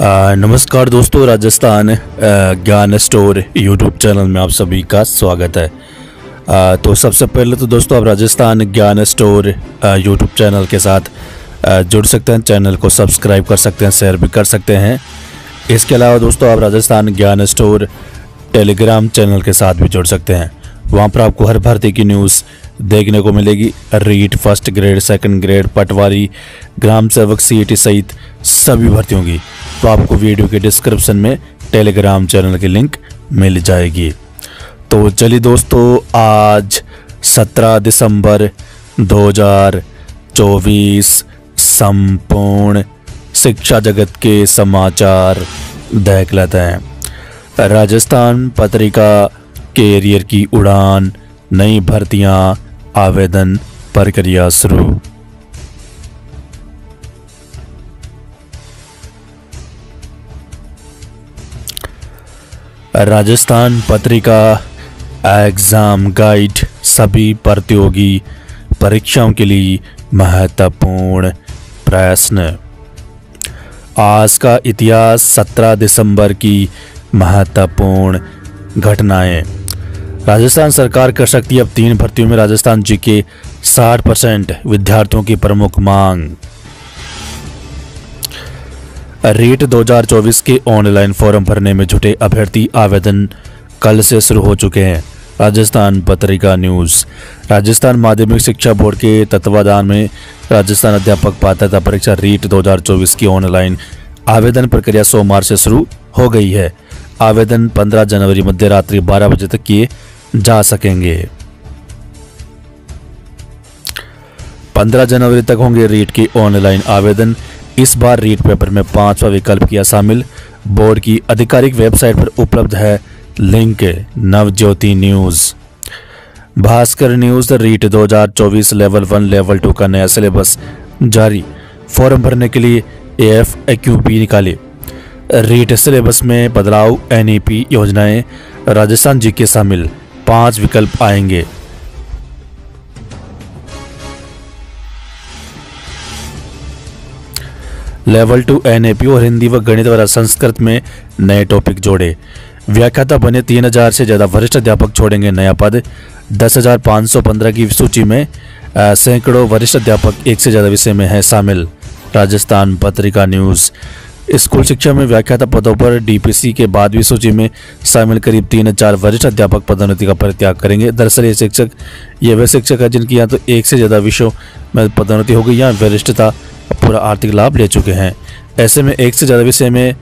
नमस्कार दोस्तों, राजस्थान ज्ञान स्टोर यूट्यूब चैनल में आप सभी का स्वागत है। तो सबसे पहले तो दोस्तों आप राजस्थान ज्ञान स्टोर यूट्यूब चैनल के साथ जुड़ सकते हैं, चैनल को सब्सक्राइब कर सकते हैं, शेयर भी कर सकते हैं। इसके अलावा दोस्तों आप राजस्थान ज्ञान स्टोर टेलीग्राम चैनल के साथ भी जुड़ सकते हैं। वहाँ पर आपको हर भर्ती की न्यूज़ देखने को मिलेगी। REET, first grade, second grade, पटवारी, ग्राम सेवक, सीईटी सहित सभी भर्तियों की तो आपको वीडियो के डिस्क्रिप्शन में टेलीग्राम चैनल की लिंक मिल जाएगी। तो चलिए दोस्तों, आज 17 दिसंबर 2024 संपूर्ण शिक्षा जगत के समाचार देख लेते हैं। राजस्थान पत्रिका कैरियर की उड़ान, नई भर्तियां, आवेदन प्रक्रिया शुरू। राजस्थान पत्रिका एग्जाम गाइड सभी प्रतियोगी परीक्षाओं के लिए महत्वपूर्ण प्रश्न। आज का इतिहास, 17 दिसंबर की महत्वपूर्ण घटनाएं। राजस्थान सरकार कर सकती है अब 3 भर्तियों में राजस्थान जीके 60% विद्यार्थियों की प्रमुख मांग। रीट 2024 के ऑनलाइन फॉर्म भरने में जुटे अभ्यर्थी, आवेदन कल से शुरू हो चुके हैं। राजस्थान पत्रिका न्यूज़। राजस्थान माध्यमिक शिक्षा बोर्ड के तत्वाधान में राजस्थान अध्यापक पात्रता परीक्षा रीट 2024 की ऑनलाइन आवेदन प्रक्रिया सोमवार से शुरू हो गई है। आवेदन 15 जनवरी मध्य रात्रि 12 बजे तक किए जा सकेंगे। 15 जनवरी तक होंगे रीट के ऑनलाइन आवेदन। इस बार रीट पेपर में 5वां विकल्प किया शामिल। बोर्ड की आधिकारिक वेबसाइट पर उपलब्ध है link. Navjyoti news, Bhaskar news. REET 2024 level 1 level 2 का नया सिलेबस जारी। फॉर्म भरने के लिए AFAQP निकाले। रीट सिलेबस में बदलाव, NEP योजनाएं, राजस्थान जीके शामिल। 5 विकल्प आएंगे। लेवल 2 NAP और हिंदी व गणित व संस्कृत में नए टॉपिक जोड़े। व्याख्याता बने 3000 से ज़्यादा वरिष्ठ अध्यापक छोड़ेंगे नया पद। 10,515 की सूची में सैकड़ों वरिष्ठ अध्यापक 1 से ज़्यादा विषय में है शामिल। राजस्थान पत्रिका न्यूज़। स्कूल शिक्षा में व्याख्याता पदों पर DPC के बाद भी सूची में शामिल करीब 3000 वरिष्ठ अध्यापक पदोन्नति का परित्याग करेंगे। दरअसल ये वे शिक्षक है जिनकी या तो 1 से ज़्यादा विषयों में पदोन्नति हो गई या वरिष्ठता पूरा आर्थिक लाभ ले चुके हैं। ऐसे में 1 से ज़्यादा विषय में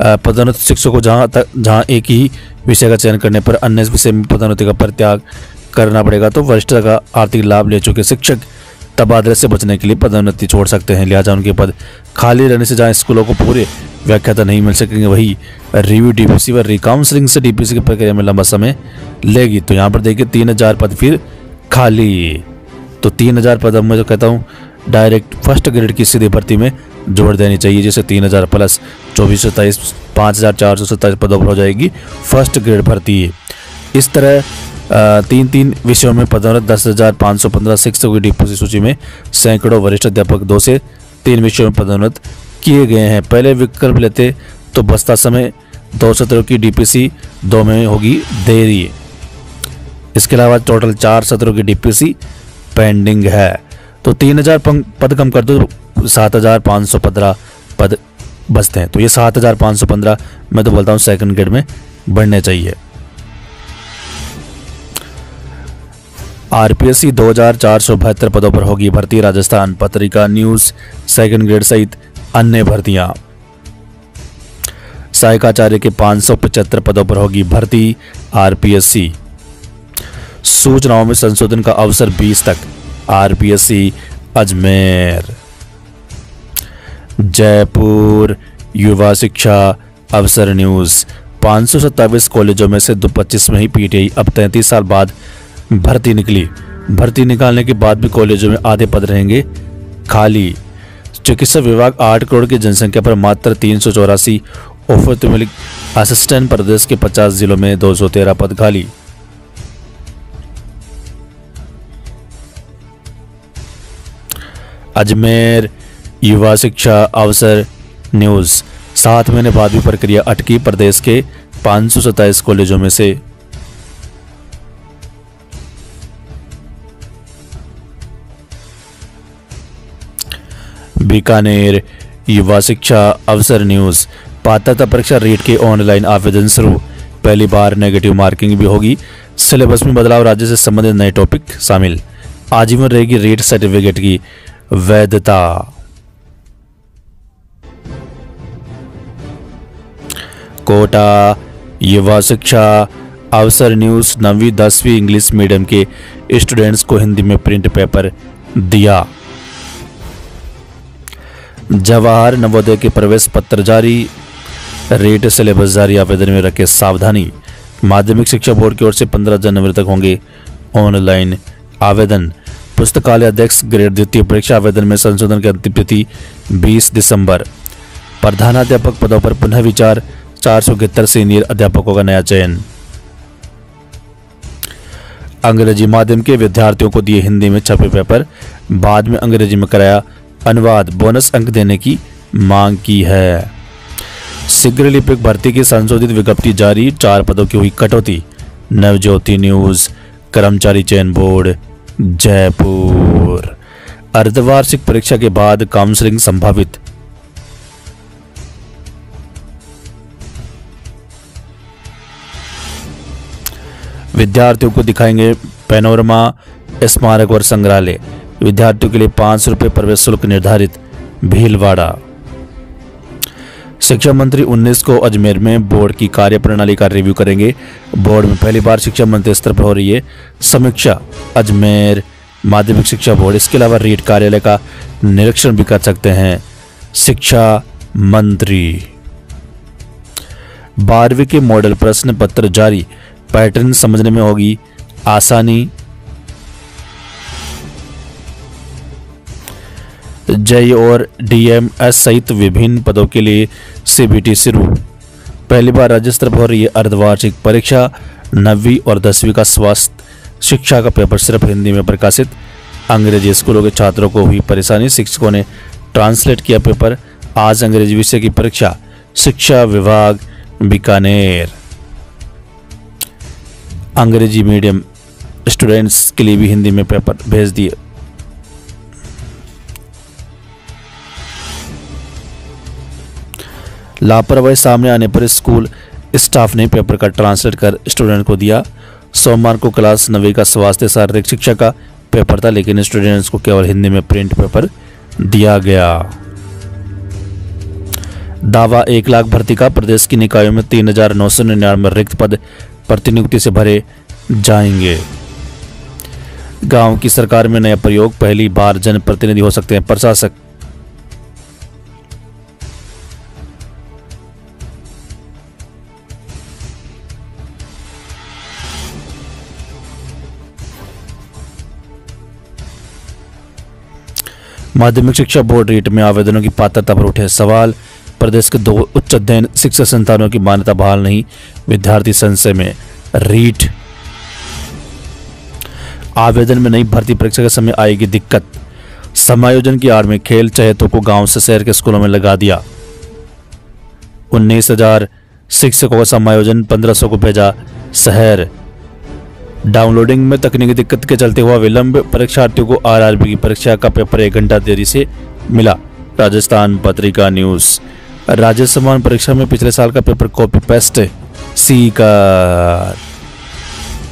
पदोन्नत शिक्षकों को जहाँ एक ही विषय का चयन करने पर अन्य विषय में पदोन्नति का परित्याग करना पड़ेगा, तो वरिष्ठता का आर्थिक लाभ ले चुके शिक्षक तबादले से बचने के लिए पदोन्नति छोड़ सकते हैं। लिहाजा उनके पद खाली रहने से जहाँ स्कूलों को पूरे व्याख्याता नहीं मिल सकेंगे, वही रिव्यू DPC व रिकाउंसलिंग से DPC की प्रक्रिया में लंबा समय लेगी। तो यहाँ पर देखिए 3000 पद फिर खाली। तो 3000 पद मैं जो कहता हूँ डायरेक्ट फर्स्ट ग्रेड की सीधी भर्ती में जोड़ देनी चाहिए, जैसे 3000 प्लस 2427 5427 पदों पर हो जाएगी फर्स्ट ग्रेड भर्ती। इस तरह 3 विषयों में पदोन्नत 10,515 शिक्षकों की DPC सूची में सैकड़ों वरिष्ठ अध्यापक 2 से 3 विषयों में पदोन्नत किए गए हैं। पहले विकल्प लेते तो बचता समय 2 सत्रों की DPC 2 में होगी देरी। इसके अलावा टोटल 4 सत्रों की DPC पेंडिंग है। तो 3000 पद कम कर दो, 7,515 पद बचते हैं। तो ये 7,515 मैं तो बोलता हूँ सेकंड ग्रेड में बढ़ने चाहिए। RPSC 2472 पदों पर होगी भर्ती। Rajasthan Patrika news. Second grade सहित अन्य भर्तियां। सहायकाचार्य के 575 पदों पर होगी भर्ती। RPSC। सूचनाओं में संशोधन का अवसर 20 तक। RPSC अजमेर। जयपुर युवा शिक्षा अवसर न्यूज़। 527 कॉलेजों में से 25 में ही PTI। अब 33 साल बाद भर्ती निकली। भर्ती निकालने के बाद भी कॉलेजों में आधे पद रहेंगे खाली। चिकित्सा विभाग 8 करोड़ की जनसंख्या पर मात्र 384 ऑफर तो मिली। असिस्टेंट प्रदेश के 50 जिलों में 213 पद खाली। अजमेर युवा शिक्षा अवसर न्यूज़। 7 महीने बाद भी प्रक्रिया अटकी। प्रदेश के 527 कॉलेजों में से बीकानेर युवा शिक्षा अवसर न्यूज। पात्रता परीक्षा रीट के ऑनलाइन आवेदन शुरू। पहली बार नेगेटिव मार्किंग भी होगी। सिलेबस में बदलाव, राज्य से संबंधित नए टॉपिक शामिल। आजीवन रहेगी रीट सर्टिफिकेट की वैधता। कोटा युवा शिक्षा अवसर न्यूज। 9वीं 10वीं इंग्लिश मीडियम के स्टूडेंट्स को हिंदी में प्रिंट पेपर दिया। जवाहर नवोदय के प्रवेश पत्र जारी। रेट सिलेबस जारी, आवेदन में रखे सावधानी। माध्यमिक शिक्षा बोर्ड की ओर से 15 जनवरी तक होंगे ऑनलाइन आवेदन। पुस्तकालय अध्यक्ष ग्रेड द्वितीय परीक्षा आवेदन में संशोधन की अंतिम तिथि 20 दिसंबर। प्रधानाध्यापक पदों पर पुनः विचार। 471 सीनियर अध्यापकों का नया चयन। अंग्रेजी माध्यम के विद्यार्थियों को दिए हिंदी में छपे पेपर, बाद में अंग्रेजी में कराया अनुवाद। बोनस अंक देने की मांग की है। शीघ्र लिपिक भर्ती की संशोधित विज्ञप्ति जारी। 4 पदों की हुई कटौती। नवज्योति न्यूज। कर्मचारी चयन बोर्ड जयपुर। अर्धवार्षिक परीक्षा के बाद काउंसलिंग संभावित। विद्यार्थियों को दिखाएंगे पैनोरमा स्मारक और संग्रहालय। विद्यार्थियों के लिए 500 रुपये प्रवेश शुल्क निर्धारित। भीलवाड़ा। शिक्षा मंत्री 19 को अजमेर में बोर्ड की कार्यप्रणाली का रिव्यू करेंगे। बोर्ड में पहली बार शिक्षा मंत्री स्तर पर हो रही है समीक्षा। अजमेर माध्यमिक शिक्षा बोर्ड। इसके अलावा रीट कार्यालय का निरीक्षण भी कर सकते हैं शिक्षा मंत्री। 12वीं के मॉडल प्रश्न पत्र जारी। पैटर्न समझने में होगी आसानी। जेई और डीएमएस सहित विभिन्न पदों के लिए सीबीटी शुरू। पहली बार राज्य स्तर पर हो रही है अर्धवार्षिक परीक्षा। 9वीं और 10वीं का स्वास्थ्य शिक्षा का पेपर सिर्फ हिंदी में प्रकाशित। अंग्रेजी स्कूलों के छात्रों को हुई परेशानी, शिक्षकों ने ट्रांसलेट किया पेपर। आज अंग्रेजी विषय की परीक्षा। शिक्षा विभाग बीकानेर। अंग्रेजी मीडियम स्टूडेंट्स के लिए भी हिंदी में पेपर भेज दिए। लापरवाही सामने आने पर स्कूल स्टाफ ने पेपर का ट्रांसलेट कर स्टूडेंट को दिया। सोमवार को क्लास 9वीं का स्वास्थ्य शारीरिक शिक्षा का पेपर था, लेकिन स्टूडेंट्स को केवल हिंदी में प्रिंट पेपर दिया गया। दावा 1 लाख भर्ती का। प्रदेश की निकायों में 3999 रिक्त पद प्रतिनियुक्ति से भरे जाएंगे। गांव की सरकार में नया प्रयोग। पहली बार जनप्रतिनिधि हो सकते हैं प्रशासक। माध्यमिक शिक्षा बोर्ड रीट में आवेदनों की पात्रता पर उठे सवाल। प्रदेश के 2 उच्च अध्ययन शिक्षा संस्थानों की मान्यता बहाल नहीं। विद्यार्थी संशय में। रीट आवेदन में नई भर्ती परीक्षा के समय आएगी दिक्कत। समायोजन की आड़ में खेल चहेतों को गांव से शहर के स्कूलों में लगा दिया। 19,000 शिक्षकों का समायोजन, 1500 को भेजा शहर। डाउनलोडिंग में तकनीकी दिक्कत के चलते हुआ विलंब। परीक्षार्थियों को आरआरबी की परीक्षा का पेपर 1 घंटा देरी से मिला। राजस्थान पत्रिका न्यूज। राज्य समान परीक्षा में पिछले साल का पेपर कॉपी पेस्ट सीकर।